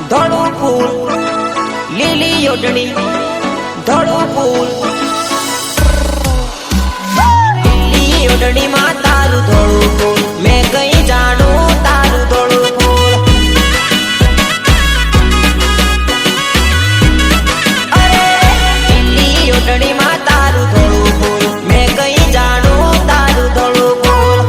ધોળું ફૂલ લીલી ઓઢણી ધોળું ફૂલ લીલી ઓઢણી માં તારું ધોળું ફૂલ મેં કઈ જાણું તારું ધોળું ફૂલ અરે લીલી ઓઢણી માં તારું ધોળું ફૂલ મેં કઈ જાણું તારું ધોળું ફૂલ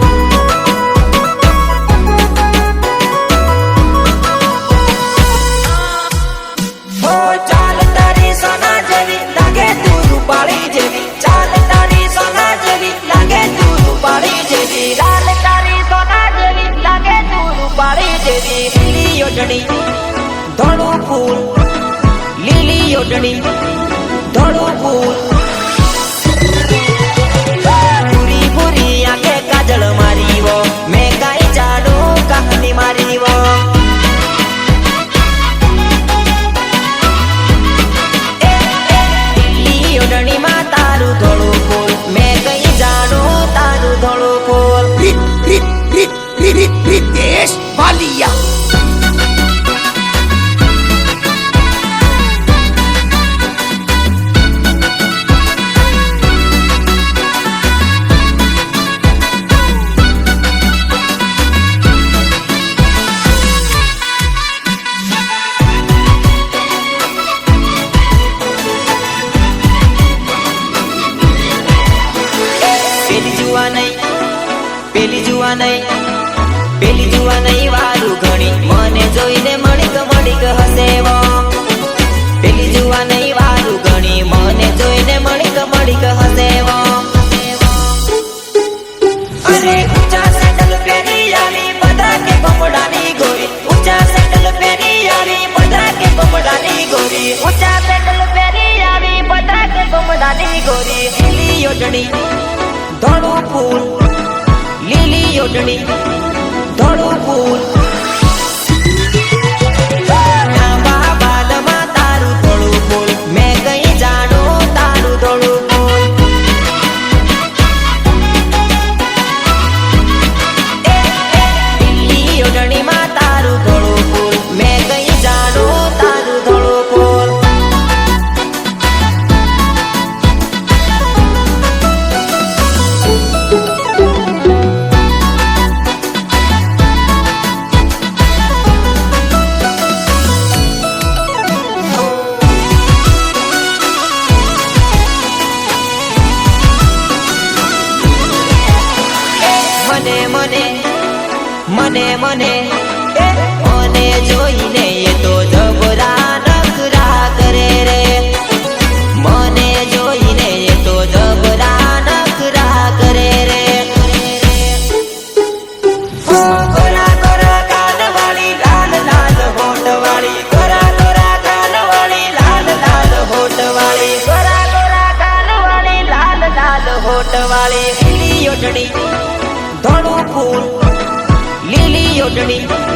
હો ચાલ તારી સોના જેવી લાગે તું રૂપાળી જેવી ચાલ તારી સોના જેવી લાગે તું રૂપાળી જેવી લાલ તારી સોના જેવી લાગે તું રૂપાળી જેવી લીલી ઓઢણી ધોળું ફૂલ લીલી ઓઢણી ધોળું ફૂલ પૂરી પૂરી આંખે કાજળ મારી વો મેં કાઈ જાણું કહાની મારી વો ઓઢણીમાં તારું ધોળું ફૂલ મેં કઈ જાણું તારું ધોળું ફૂલ રીતેશ વાલિયા પેલી જુવા નહીં વારું ઘણી મને જોઈને મણીક હસેવો પેલી જુવા નહીં વારું ઘણી મને જોઈને મણીક હસેવો અરે ઊંચા સેન્ડલ પહેરી આવી બધા કે બમડાની ગોરી ઊંચા સેન્ડલ પહેરી આવી બધા કે બમડાની ગોરી ઊંચા સેન્ડલ પહેરી આવી બધા કે બમડાની ગોરી લીલી ઓઢણી ધોળું ફૂલ લીલી ઓઢણી ધોળું ફૂલ લાંબા બાદમાં તારું ધોળું ફૂલ મેં કઈ જાણું તારું ધોળું ફૂલ લીલી ઓઢણીમાં તારું ધોળું ફૂલ મેં કઈ જાણું તારું ધોળું ફૂલ મને જોઈને એ તો જબરા નખરા કરે રે મને જોઈને એ તો જબરા નખરા કરે રે ગોરા ગોરા કાનવાળી લાલ લાલ હોઠવાળી ગોરા ગોરા કાનવાળી લાલ લાલ હોઠવાળી ગોરા ગોરા કાનવાળી લાલ લાલ હોઠવાળી લીલી ઓઢણી ધોળું ફૂલ લીલી ઓઢણી